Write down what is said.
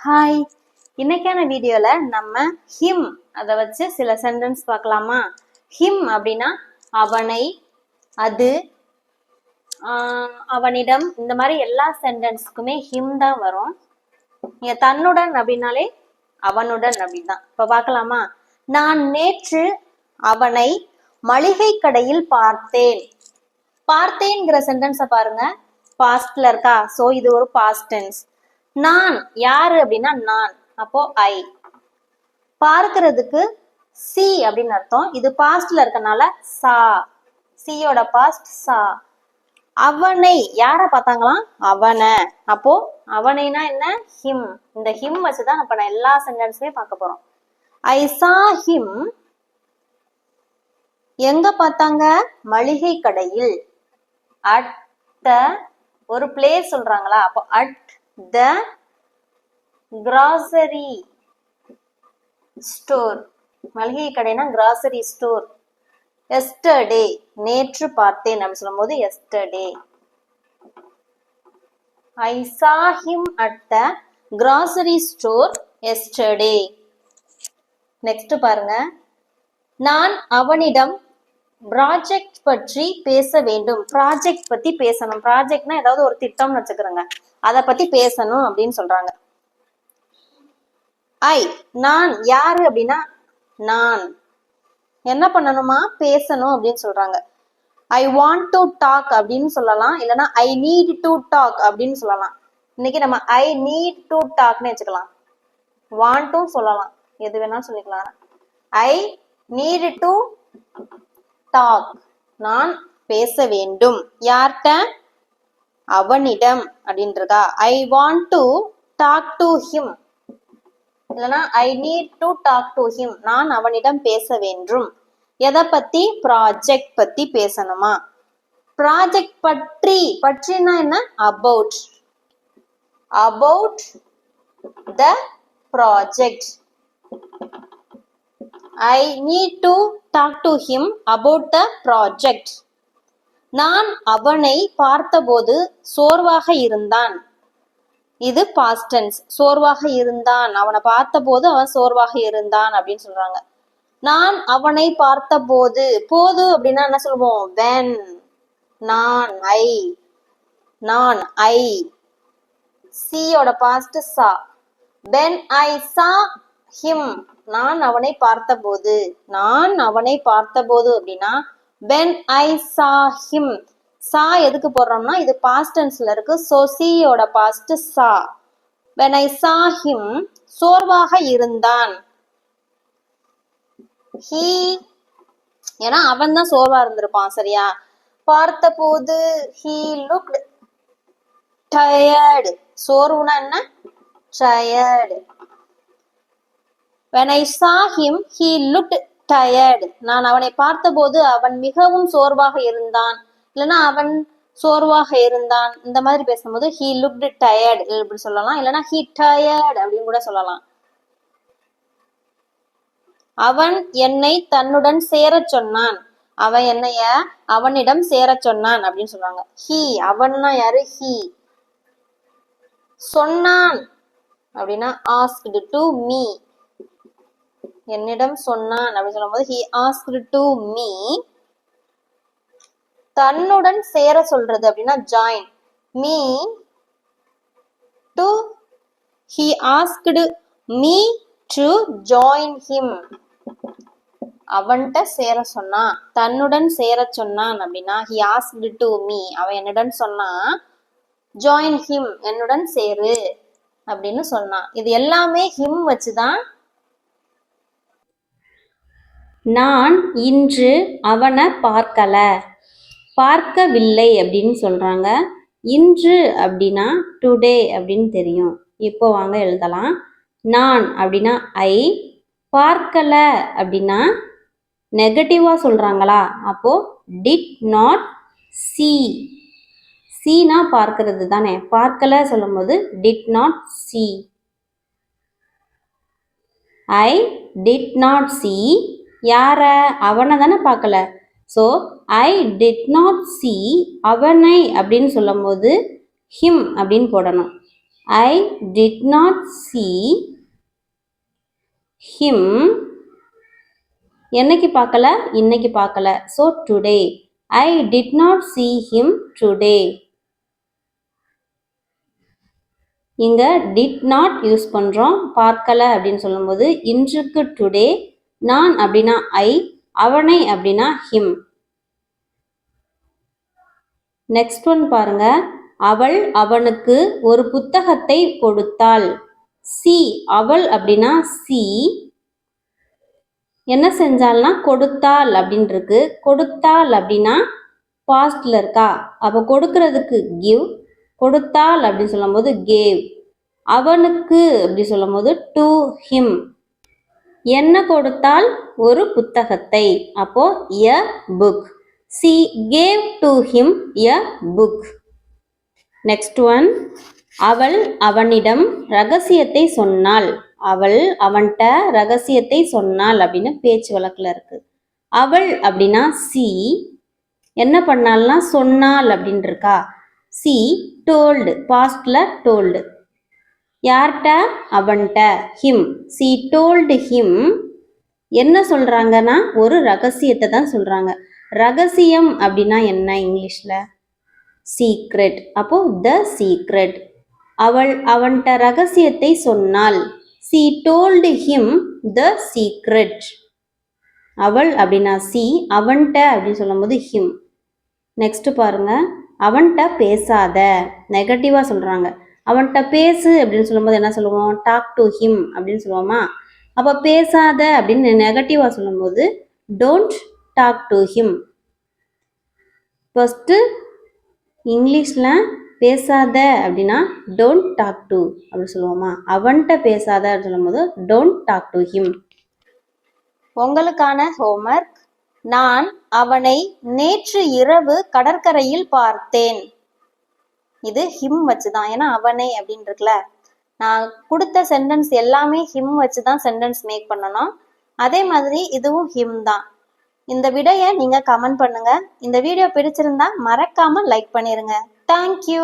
Hi, இன்னைக்கான வீடியோல நம்ம ஹிம் அதை வச்சு சில சென்டென்ஸ் பார்க்கலாமா? ஹிம் அப்படின்னா அவனை, அது, அவனிடம், இந்த மாதிரி எல்லா சென்டென்ஸுக்குமே ஹிம் தான் வரும். நீங்க தன்னுடன் அப்படின்னாலே அவனுடன் அப்படின்னு தான். இப்ப பார்க்கலாமா? நான் நேற்று அவனை மளிகை கடையில் பார்த்தேன். பார்த்தேன்ங்கிற சென்டென்ஸை பாருங்க, பாஸ்ட்ல இருக்கா? சோ இது ஒரு பாஸ்ட் டென்ஸ். நான் யாரு அப்படின்னா நான், அப்போ ஐ. பார்க்கிறதுக்கு சி அப்படின்னு அர்த்தம். இது பாஸ்ட்ல இருக்கனால சா, சியோட பாஸ்ட் சா. அவனை யார பார்த்தாங்களாம்? அவனை. அப்போ அவனைனா என்ன? ஹிம். இந்த ஹிம் வச்சுதான் அப்ப நான் எல்லா சென்டென்ஸுமே பார்க்க போறோம். ஐ சா ஹிம். எங்க பார்த்தாங்க? மளிகை கடையில். அட் த ஒரு பிளேஸ் சொல்றாங்களா? அப்போ அட் the grocery store. மளிகை கடைனா grocery store. yesterday நேற்று பார்த்தேன் அப்படி சொல்லும்போது yesterday. I saw him at the grocery store yesterday. Next பாருங்க, நான் அவனிடம் ப்ராஜெக்ட் பற்றி பேச வேண்டும். ப்ராஜெக்ட் பத்தி பேசணும். ப்ராஜெக்ட்னா ஏதாவது ஒரு திட்டம்னு வச்சுக்கிறோங்க, அதை பத்தி பேசணும் அப்படின்னு சொல்றாங்க. ஐ நான் யாரு அப்படின்னா நான் என்ன பண்ணணுமா? பேசணும் அப்படின்னு சொல்றாங்க. ஐ வாண்ட் டு டாக் அப்படின்னு சொல்லலாம், இல்லைன்னா ஐ நீட் டு டாக் அப்படின்னு சொல்லலாம். இன்னைக்கு நம்ம ஐ நீட் டு டாக்னு வச்சுக்கலாம், வாண்ட்டும் சொல்லலாம், எது வேணாலும் சொல்லிக்கலாம். ஐ நீட் டு டாக், நான் பேச வேண்டும். யார்கிட்ட? அவனிடம் அப்படின்றதா. I want to talk to him, இல்லைன்னா I need to talk to him, நான் அவனிடம் பேச வேண்டும். எதை பத்தி? ப்ராஜெக்ட் பத்தி பேசணுமா? ப்ராஜெக்ட் பற்றி, பற்றினா என்ன? About, about the project. I need to talk to him about the project. நான் அவனை பார்த்தபோது சோர்வாக இருந்தான். இது past tense. சோர்வாக இருந்தான், அவனை பார்த்தபோது அவன் சோர்வாக இருந்தான் அப்படின்னு சொல்றாங்க. நான் அவனை பார்த்தபோது, போது அப்படின்னா என்ன சொல்லுவோம்? when. நான் ஐ, நான் ஐ. சியோட பாஸ்ட் சா. when I saw him, நான் அவனை பார்த்தபோது, நான் அவனை பார்த்தபோது அப்படின்னா when I saw him. சா எதுக்கு போடுறோம்னா இது பாஸ்ட் டென்ஸ்ல இருக்கு, சோ சியோட பாஸ்ட் சா. when I saw him, சோர்வாக இருந்தான். he ஏன்னா அவன் தான் சோர்வா இருந்திருப்பான், சரியா? பார்த்தபோது he looked tired. சோர்வுனா என்ன? tired. when I saw him, he looked tired. நான் அவனை பார்த்தபோது அவன் மிகவும் சோர்வாக இருந்தான், இல்லைன்னா அவன் சோர்வாக இருந்தான். இந்த மாதிரி பேசும்போது he looked tired இப்படி சொல்லலாம், இல்லைன்னா he tired அப்படின்னு கூட சொல்லலாம். அவன் என்னை தன்னுடன் சேர சொன்னான். அவன் என்னைய அவனிடம் சேர சொன்னான் அப்படின்னு சொல்றாங்க. he, அவன்னா யாரு? he. சொன்னான் அப்படின்னா asked to me. என்னிடம் சொன்னான் அப்படின்னு சொல்லும்போது he asked to me. தன்னுடன் சேர சொல்றது அப்படின்னா join. me to, he asked me to join him. அவன்கிட்ட சேர சொன்னான், தன்னுடன் சேர சொன்னான் அப்படின்னா he asked to me. அவன் என்னுடன் சொன்னான், join him, என்னுடன் சேரு அப்படின்னு சொன்னான். இது எல்லாமே him வச்சுதான். நான் இன்று அவனை பார்க்கல, பார்க்கவில்லை அப்படின்னு சொல்றாங்க. இன்று அப்படின்னா டுடே அப்படின்னு தெரியும். இப்போ வாங்க எழுதலாம். நான் அப்படின்னா ஐ, பார்க்கல அப்படின்னா நெகட்டிவா சொல்றாங்களா? அப்போ டிட் நாட் சி. சீனா பார்க்கிறது தானே, பார்க்கல சொல்லும் போது did not C. I did not C. யார? அவனை தானே பார்க்கல. So I did not C அவனை அப்படின்னு சொல்லும் போது ஹிம் அப்படின்னு போடணும். I did not see him. என்னைக்கு பார்க்கல, இன்னைக்கு பார்க்கல. So today. I did not see him today. இங்க did not யூஸ் பண்றோம். பார்க்கல அப்படின்னு சொல்லும்போது இன்றுக்கு டுடே, நான் அப்படின்னா I, அவனை அப்படின்னா him. நெக்ஸ்ட் ஒன் பாருங்க. அவள் அவனுக்கு ஒரு புத்தகத்தை கொடுத்தாள். சி, அவள் அப்படின்னா சி என்ன செஞ்சால்னா கொடுத்தாள் அப்படின்னு இருக்கு. கொடுத்தாள் அப்படின்னா பாஸ்ட்ல இருக்கா, அப்போ கொடுக்கறதுக்கு கிவ், கொடுத்தாள் அப்படின்னு சொல்லும் போது கேவ். அவனுக்கு அப்படி சொல்லும் போது டு ஹிம். என்ன கொடுத்தால், ஒரு புத்தகத்தை, அப்போ எ book. She gave to him a book. Next one. அவள் அவனிடம் ரகசியத்தை சொன்னாள். அவள் அவன்கிட்ட ரகசியத்தை சொன்னாள் அப்படின்னு பேச்சு வழக்குல இருக்கு. அவள் அப்படின்னா சி என்ன பண்ணால்னா சொன்னாள் அப்படின்னு இருக்கா. சி டோல்டு, பாஸ்ட்ல டோல்டு. யார்கிட்ட, அவன்கிட்ட, ஹிம். C told him. என்ன சொல்றாங்கன்னா ஒரு ரகசியத்தை தான் சொல்றாங்க. ரகசியம் அப்படின்னா என்ன இங்கிலீஷ்ல, சீக்ரெட். அப்போ த சீக்ரெட். அவள் அவன்கிட்ட ரகசியத்தை சொன்னாள். C told him the secret. அவள் அப்படின்னா சி, அவன்கிட்ட அப்படின்னு சொல்லும் போது ஹிம். நெக்ஸ்ட் பாருங்க. அவன்கிட்ட பேசாத, நெகட்டிவா சொல்றாங்க. அவன்கிட்ட பேசு அப்படின்னு சொல்லும்போது என்ன சொல்லுவோம், டாக் டு ஹிம் அப்படின்னு சொல்லுவோமா. அப்போ பேசாத அப்படின்னு நெகட்டிவா சொல்லும்போது don't talk to him. First இங்கிலீஷ்ல பேசாத அப்படின்னா டோன்ட் டாக் டு அப்படி சொல்லுவோமா. அவன்கிட்ட பேசாத அப்படின்னு சொல்லும்போது டோன்ட் டாக் டு ஹிம். உங்களுக்கான ஹோம்வொர்க். நான் அவனை நேற்று இரவு கடற்கரையில் பார்த்தேன். இது ஹிம் வச்சுதான், ஏன்னா அவனை அப்படின்னு இருக்குல்ல. நான் கொடுத்த சென்டென்ஸ் எல்லாமே ஹிம் வச்சுதான் சென்டென்ஸ் மேக் பண்ணணும். அதே மாதிரி இதுவும் ஹிம் தான். இந்த விடையை நீங்க கமெண்ட் பண்ணுங்க. இந்த வீடியோ பிடிச்சிருந்தா மறக்காம லைக் பண்ணிருங்க. தேங்க்யூ.